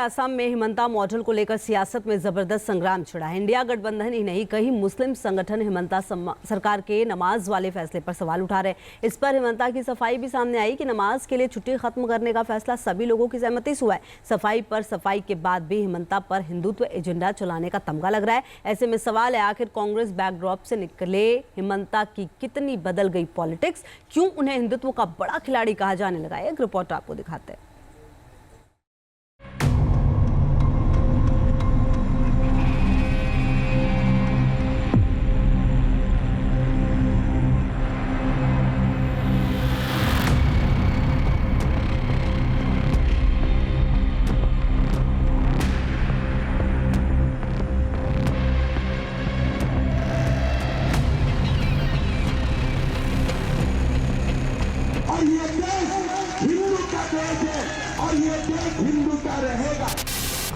असम में हिमंता मॉडल को लेकर सियासत में जबरदस्त संग्राम छिड़ा है। इंडिया गठबंधन ही नहीं, कई मुस्लिम संगठन हिमंता सरकार के नमाज वाले फैसले पर सवाल उठा रहे। इस पर हिमंता की सफाई भी सामने आई कि नमाज के लिए छुट्टी खत्म करने का फैसला सभी लोगों की सहमति से हुआ है। सफाई पर सफाई के बाद भी हिमंता पर हिंदुत्व एजेंडा चलाने का तमगा लग रहा है। ऐसे में सवाल है, आखिर कांग्रेस बैकड्रॉप से निकले हिमंता की कितनी बदल गई पॉलिटिक्स, क्यों उन्हें हिंदुत्व का बड़ा खिलाड़ी कहा जाने लगा है। एक रिपोर्ट आपको दिखाते हैं।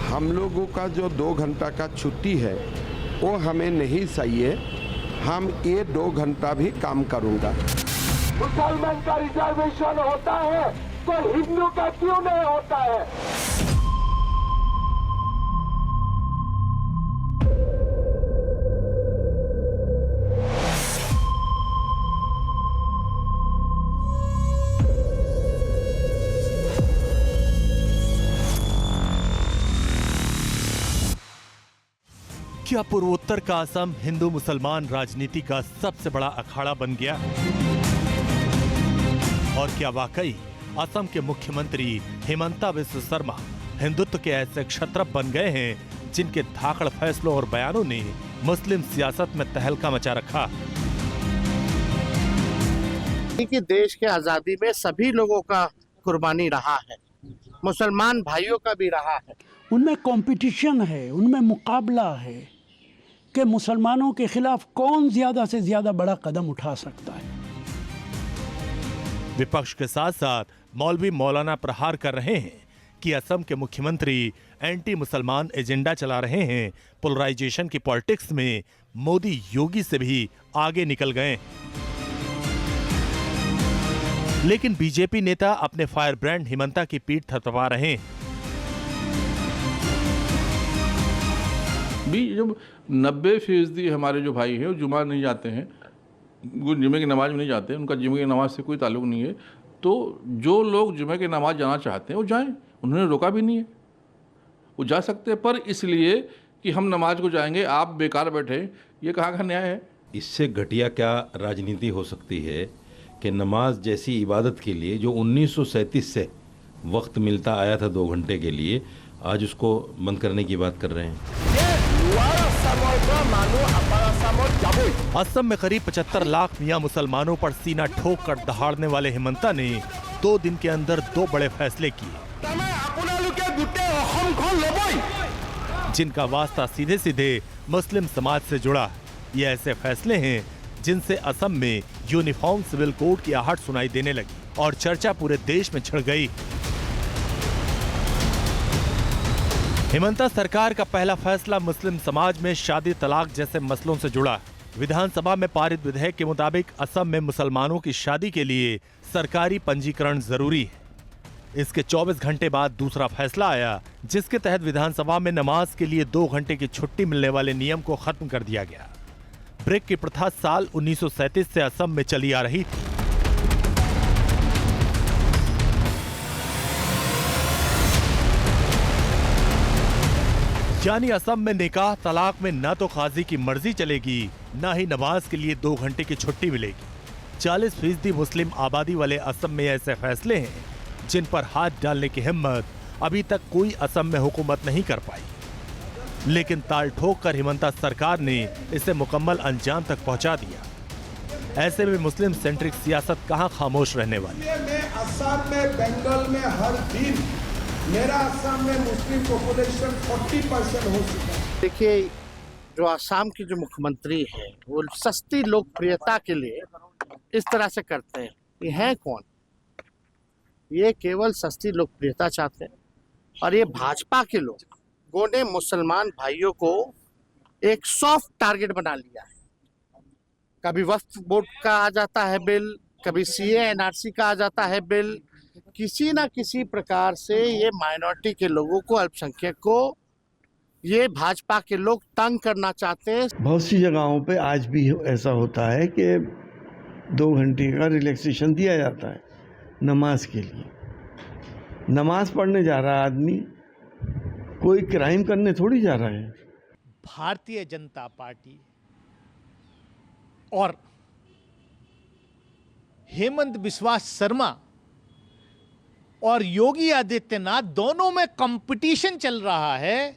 हम लोगों का जो 2 घंटा का छुट्टी है वो हमें नहीं सही है। हम ये 2 घंटा भी काम करूंगा। मुसलमान का रिजर्वेशन होता है तो हिंदू का क्यों नहीं होता है? क्या पूर्वोत्तर का असम हिंदू मुसलमान राजनीति का सबसे बड़ा अखाड़ा बन गया? और क्या वाकई असम के मुख्यमंत्री हिमंता बिस्वा शर्मा हिंदुत्व के ऐसे क्षत्रप बन गए हैं जिनके धाकड़ फैसलों और बयानों ने मुस्लिम सियासत में तहलका मचा रखा? कि देश के आजादी में सभी लोगों का कुर्बानी रहा है, मुसलमान भाइयों का भी रहा है। उनमें कंपटीशन है, उनमें मुकाबला है कि मुसलमानों के खिलाफ कौन ज्यादा से ज्यादा बड़ा कदम उठा सकता है। विपक्ष के साथ साथ मौलवी मौलाना प्रहार कर रहे हैं कि असम के मुख्यमंत्री एंटी मुसलमान एजेंडा चला रहे हैं। पोलराइजेशन की पॉलिटिक्स में मोदी योगी से भी आगे निकल गए। लेकिन बीजेपी नेता अपने फायर ब्रांड हिमंता की पीठ थपथपा रहे हैं। भी जब 90% हमारे जो भाई हैं वो जुमा नहीं जाते हैं, जुमे की नमाज में नहीं जाते हैं, उनका जुमे की नमाज से कोई ताल्लुक नहीं है, तो जो लोग जुमे की नमाज जाना चाहते हैं वो जाएं, उन्होंने रोका भी नहीं है, वो जा सकते हैं। पर इसलिए कि हम नमाज को जाएंगे, आप बेकार बैठे, ये कहाँ का न्याय है? इससे घटिया क्या राजनीति हो सकती है कि नमाज जैसी इबादत के लिए जो 1937 से वक्त मिलता आया था 2 घंटे के लिए, आज उसको बंद करने की बात कर रहे हैं। असम में करीब 75 लाख मियां मुसलमानों पर सीना ठोक कर दहाड़ने वाले हिमंता ने 2 दिन के अंदर 2 बड़े फैसले किए, जिनका वास्ता सीधे सीधे मुस्लिम समाज से जुड़ा। ये ऐसे फैसले हैं जिनसे असम में यूनिफॉर्म सिविल कोड की आहट सुनाई देने लगी और चर्चा पूरे देश में छिड़ गई। हिमंता सरकार का पहला फैसला मुस्लिम समाज में शादी तलाक जैसे मसलों से जुड़ा। विधानसभा में पारित विधेयक के मुताबिक असम में मुसलमानों की शादी के लिए सरकारी पंजीकरण जरूरी है। इसके 24 घंटे बाद दूसरा फैसला आया, जिसके तहत विधानसभा में नमाज के लिए 2 घंटे की छुट्टी मिलने वाले नियम को खत्म कर दिया गया। ब्रेक की प्रथा साल 1937 से असम में चली आ रही थी। यानी असम में निकाह तलाक में न तो काजी की मर्जी चलेगी, न ही नमाज के लिए 2 घंटे की छुट्टी मिलेगी। 40% मुस्लिम आबादी वाले असम में ऐसे फैसले हैं जिन पर हाथ डालने की हिम्मत अभी तक कोई असम में हुकूमत नहीं कर पाई। लेकिन ताल ठोक कर हिमंता सरकार ने इसे मुकम्मल अंजाम तक पहुंचा दिया। ऐसे में मुस्लिम सेंट्रिक सियासत कहां खामोश रहने वाली? मैं असम में, बंगाल में हर दिन मेरा असम में मुस्लिम पॉपुलेशन 40% हो चुका है। देखिए, जो असम की जो मुख्यमंत्री है वो सस्ती लोकप्रियता के लिए इस तरह से करते हैं। ये है कौन? ये केवल सस्ती लोकप्रियता चाहते हैं। और ये भाजपा के लोगों ने मुसलमान भाइयों को एक सॉफ्ट टारगेट बना लिया है। कभी वक्फ बोर्ड का आ जाता है बिल, कभी CA NRC का आ जाता है बिल, किसी ना किसी प्रकार से ये माइनॉरिटी के लोगों को, अल्पसंख्यक को, ये भाजपा के लोग तंग करना चाहते हैं। बहुत सी जगहों पे आज भी ऐसा होता है कि 2 घंटे का रिलैक्सेशन दिया जाता है नमाज के लिए। नमाज पढ़ने जा रहा आदमी कोई क्राइम करने थोड़ी जा रहा है। भारतीय जनता पार्टी और हेमंत बिस्वा शर्मा और योगी आदित्यनाथ दोनों में कंपटीशन चल रहा है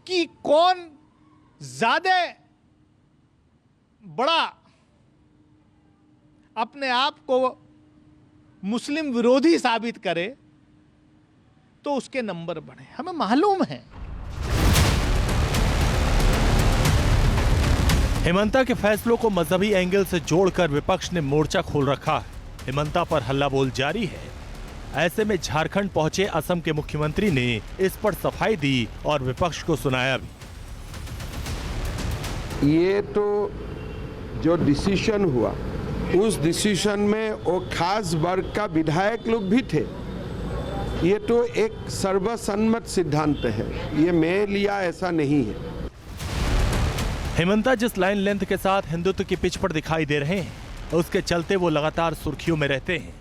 कि कौन ज्यादा बड़ा अपने आप को मुस्लिम विरोधी साबित करे तो उसके नंबर बढ़े। हमें मालूम है हेमंता के फैसलों को मजहबी एंगल से जोड़कर विपक्ष ने मोर्चा खोल रखा है। हेमंता पर हल्ला बोल जारी है। ऐसे में झारखंड पहुंचे असम के मुख्यमंत्री ने इस पर सफाई दी और विपक्ष को सुनाया भी। ये तो जो डिसीजन हुआ, उस डिसीजन में वो खास वर्ग का विधायक लोग भी थे। ये तो एक सर्वसम्मत सिद्धांत है, ये मैं लिया ऐसा नहीं है। हेमंता जिस लाइन लेंथ के साथ हिंदुत्व की पिच पर दिखाई दे रहे हैं, उसके चलते वो लगातार सुर्खियों में रहते हैं।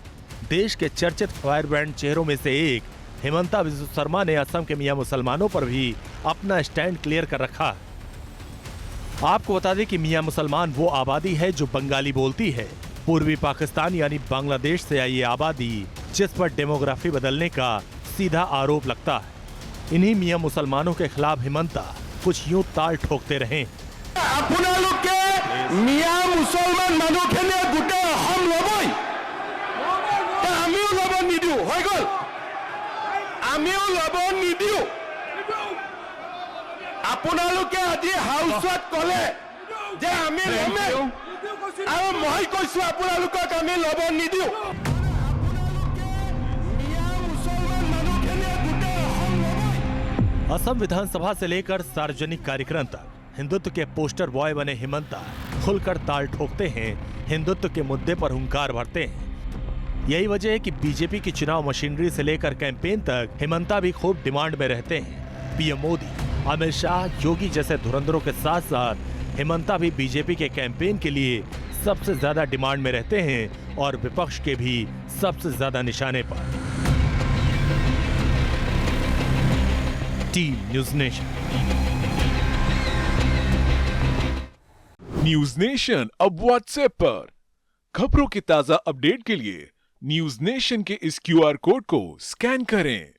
देश के चर्चित फायरब्रांड चेहरों में से एक हेमंता बिस्वा शर्मा ने असम के मियां मुसलमानों पर भी अपना स्टैंड क्लियर कर रखा है। आपको बता दें कि मियां मुसलमान वो आबादी है जो बंगाली बोलती है। पूर्वी पाकिस्तान यानी बांग्लादेश से आई ये आबादी जिस पर डेमोग्राफी बदलने का सीधा आरोप लगता है। इन्हीं मियां मुसलमानों के खिलाफ हेमंता कुछ यूं ताल ठोकते रहे। আপোনালোকে মিয়া মুছলমান মানুহখিনিয়ে গোটেই অসম ল'বই, আমিও ল'ব নিদিওঁ, হৈ গ'ল, আমিও ল'ব নিদিওঁ। আপোনালোকে আজি হাউচত ক'লে যে আমি ল'মেই, আৰু মই কৈছোঁ আপোনালোকক আমি ল'ব নিদিওঁ। असम विधानसभा से लेकर सार्वजनिक कार्यक्रम तक हिंदुत्व के पोस्टर बॉय बने हेमंता खुलकर ताल ठोकते हैं, हिंदुत्व के मुद्दे पर हुंकार भरते हैं। यही वजह है कि बीजेपी की चुनाव मशीनरी से लेकर कैंपेन तक हेमंता भी खूब डिमांड में रहते हैं। पीएम मोदी, अमित शाह, योगी जैसे धुरंधरों के साथ साथ हेमंता भी बीजेपी के कैंपेन के लिए सबसे ज्यादा डिमांड में रहते हैं और विपक्ष के भी सबसे ज्यादा निशाने पर। Team news nation. News nation अब व्हाट्सएप पर खबरों के ताजा अपडेट के लिए न्यूज़ नेशन के इस QR कोड को स्कैन करें।